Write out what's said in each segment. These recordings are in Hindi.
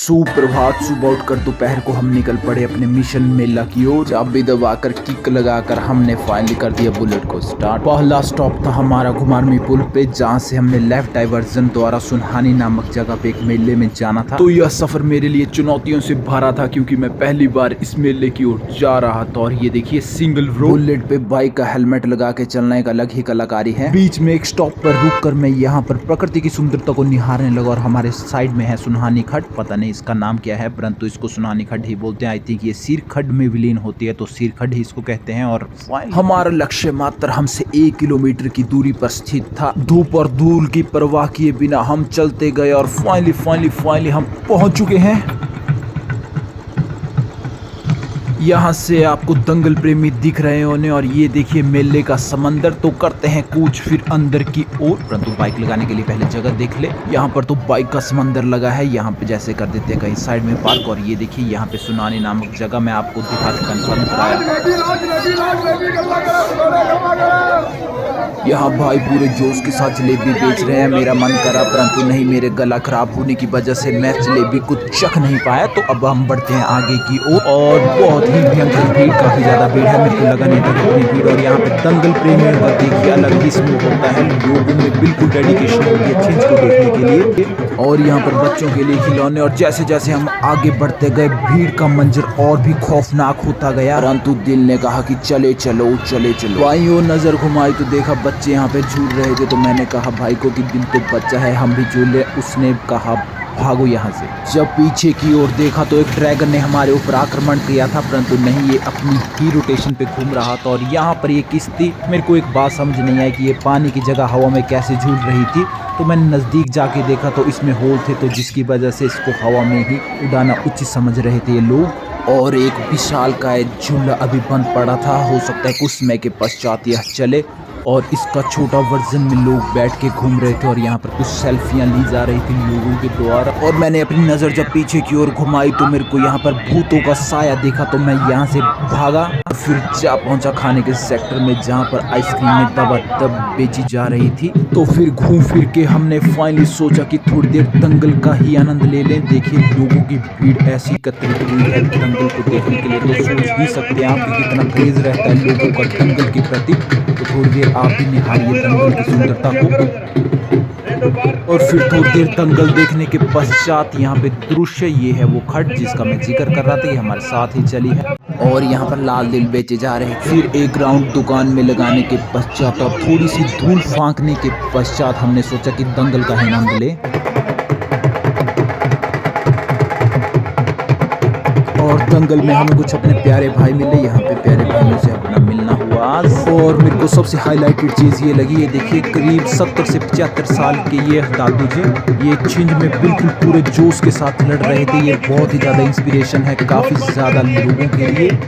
सुप्रभात। सुबह उठकर दोपहर को हम निकल पड़े अपने मिशन मेला की ओर। चाबी दबाकर किक लगाकर हमने फाइनली कर दिया बुलेट को स्टार्ट। पहला स्टॉप था हमारा घुमारवी पुल पे, जहाँ से हमने लेफ्ट डाइवर्जन द्वारा सुनहानी नामक जगह पे एक मेले में जाना था। तो यह सफर मेरे लिए चुनौतियों से भरा था, क्योंकि मैं पहली बार इस मेले की ओर जा रहा था। और ये देखिए सिंगल रोड बुलेट पे बाइक का हेलमेट लगा के चलना एक अलग ही कलाकारी है। बीच में एक स्टॉप पर रुककर मैं यहाँ पर प्रकृति की सुंदरता को निहारने लगा। और हमारे साइड में है सुनहानी खड्ड, पता नहीं इसका नाम क्या है, परंतु इसको सुनहानी खड्ड ही बोलते हैं। आई थिंक ये सिर खड्ड में विलीन होती है, तो सिर खड्ड ही इसको कहते हैं। और हमारा लक्ष्य मात्र हमसे 1 किलोमीटर की दूरी पर स्थित था। धूप और धूल की परवाह किए बिना हम चलते गए और फाइनली हम पहुंच चुके हैं। यहाँ से आपको दंगल प्रेमी दिख रहे होने, और ये देखिए मेले का समंदर। तो करते हैं कूच फिर अंदर की ओर, परंतु बाइक लगाने के लिए पहले जगह देख ले। यहाँ पर तो बाइक का समंदर लगा है। यहाँ पे जैसे कर देते हैं कहीं साइड में पार्क। और ये देखिए यहाँ पे सुनानी नामक जगह मैं आपको दिखा के कंफर्म कराया। यहाँ भाई पूरे जोश के साथ जलेबी बेच रहे हैं। मेरा मन करा, परंतु नहीं, मेरे गला खराब होने की वजह से मैं जलेबी को चख नहीं पाया। तो अब हम बढ़ते हैं आगे की ओर। और बहुत ही भयंकर भीड़, काफी ज्यादा भीड़ है। मेरे को लगा नहीं था कितनी भीड़। और यहाँ पे दंगल प्रेमियों का देखिए अलग ही स्मूथ होता है। लोगों में बिल्कुल डेडिकेशन होती है चीज को देखने के लिए। और यहाँ पर बच्चों के लिए खिलौने। और जैसे जैसे हम आगे बढ़ते गए भीड़ का मंजर और भी खौफनाक होता गया, परंतु दिल ने कहा कि चले चलो। भाई वो नजर घुमाई तो देखा बच्चे यहाँ पे झूल रहे थे। तो मैंने कहा भाई को कि दिल तो बच्चा है, हम भी झूल ले। उसने कहा भागो यहाँ से। जब पीछे की ओर देखा तो एक ड्रैगन ने हमारे ऊपर आक्रमण किया था, परंतु नहीं, ये अपनी ही रोटेशन पे घूम रहा था। और यहाँ पर ये किश्ती, मेरे को एक बात समझ नहीं आई कि ये पानी की जगह हवा में कैसे झूल रही थी। तो मैंने नज़दीक जाके देखा तो इसमें होल थे, तो जिसकी वजह से इसको हवा में ही उड़ाना उचित समझ रहे थे ये लोग। और एक विशाल का झूला अभी बंद पड़ा था, हो सकता है कुछ समय के पश्चात यह चले। और इसका छोटा वर्जन में लोग बैठ के घूम रहे थे। और यहाँ पर कुछ सेल्फियां ली जा रही थी लोगों के द्वारा। और मैंने अपनी नज़र जब पीछे की ओर घुमाई तो मेरे को यहाँ पर भूतों का साया देखा। तो मैं यहाँ से भागा और फिर जा पहुंचा खाने के सेक्टर में, जहाँ पर आइसक्रीमें दबादब बेची जा रही थी। तो फिर घूम फिर के हमने फाइनली सोचा कि थोड़ी देर दंगल का ही आनंद ले लें। देखिए लोगों की भीड़ ऐसी एकत्रित हुई है दंगल को देखने के लिए, तो सोच ही सकते हैं आप कि कितना क्रेज रहता है लोगों का दंगल के प्रति। तो थोड़ी देर आप भी निहारिए दंगल की सुंदरता को। और फिर थोड़ी देर दंगल देखने के पश्चात यहाँ पे दृश्य ये है वो खड्ड जिसका मैं जिक्र कर रहा था, ये हमारे साथ ही चली है। और यहाँ पर लाल दिल बेचे जा रहे हैं। फिर एक राउंड दुकान में लगाने के पश्चात और थोड़ी सी धूल फांकने के पश्चात हमने सोचा कि दंगल का ही आनंद ले। और दंगल में हमें कुछ अपने प्यारे भाई मिले। यहाँ पे प्यारे भाइयों से अपना मिलना हुआ। और मेरे को सबसे हाईलाइटेड चीज़ ये लगी, ये देखिए करीब 70 से 75 साल के ये दादू जी, ये छिंज में बिल्कुल पूरे जोश के साथ लड़ रहे थे। ये बहुत ही ज़्यादा इंस्पिरेशन है काफ़ी ज़्यादा लोगों के लिए।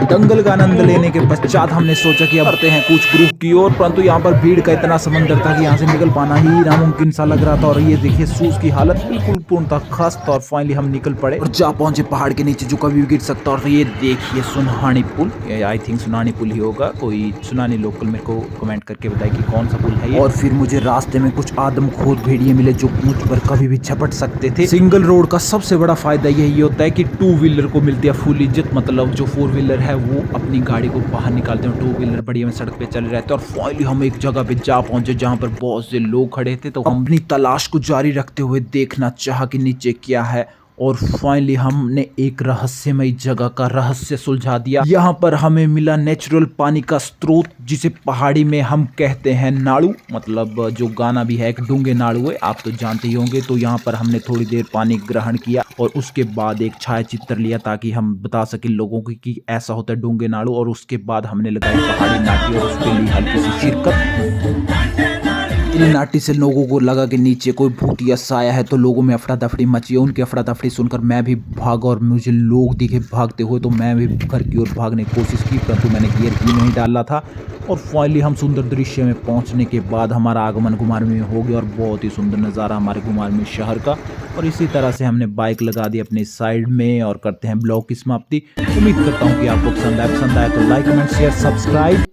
दंगल का आनंद लेने के पश्चात हमने सोचा कि अब बढ़ते हैं कुछ ग्रुप की ओर, परंतु यहाँ पर भीड़ का इतना समंदर था कि यहाँ से निकल पाना ही नामुमकिन सा लग रहा था। और ये देखिए शूज की हालत बिल्कुल पूर्णतः खस्त। और फाइनली हम निकल पड़े और जा पहुंचे पहाड़ के नीचे जो कभी भी गिर सकता। और ये देखिए सुनहानी पुल, आई थिंक सुनहानी पुल ही होगा। कोई सुनानी लोकल मेरे को कमेंट करके बताए कि कौन सा पुल है ये। और फिर मुझे रास्ते में कुछ आदमखोर भेड़िए मिले जो मुझ पर कभी भी झपट सकते थे। सिंगल रोड का सबसे बड़ा फायदा यही होता है कि 2 व्हीलर को मिलती है फुल इज्जत, मतलब जो 4 व्हीलर है वो अपनी गाड़ी को बाहर निकालते हैं, 2 व्हीलर बढ़िया में सड़क पे चले रहते हैं। और फाइनली हम एक जगह पे जा पहुंचे जहां पर बहुत से लोग खड़े थे। तो हम अपनी तलाश को जारी रखते हुए देखना चाहा कि नीचे क्या है। और फाइनली हमने एक रहस्यमय जगह का रहस्य सुलझा दिया। यहाँ पर हमें मिला नेचुरल पानी का स्रोत, जिसे पहाड़ी में हम कहते हैं नाड़ू, मतलब जो गाना भी है एक डूंगे नाड़ू है, आप तो जानते ही होंगे। तो यहाँ पर हमने थोड़ी देर पानी ग्रहण किया और उसके बाद एक छायाचित्र लिया ताकि हम बता सके लोगों को कि ऐसा होता है डूंगे नाड़ू। और उसके बाद हमने लगाई पहाड़ी नाटी और उसके लिए हल्की सी शिरकत। इन नाटी से लोगों को लगा कि नीचे कोई भूतिया साया है, तो लोगों में अफरा तफरी मची। उनकी अफरा तफरी सुनकर मैं भी भागा और मुझे लोग दिखे भागते हुए, तो मैं भी घर की ओर भागने की कोशिश की, परंतु मैंने गियर की नहीं डाला था। और फाइनली हम सुंदर दृश्य में पहुंचने के बाद हमारा आगमन घुमारवी में हो गया और बहुत ही सुंदर नज़ारा हमारे घुमारवी शहर का। और इसी तरह से हमने बाइक लगा दी अपने साइड में और करते हैं ब्लॉग की समाप्ति। उम्मीद करता हूँ कि आपको पसंद आया तो लाइक कमेंट शेयर सब्सक्राइब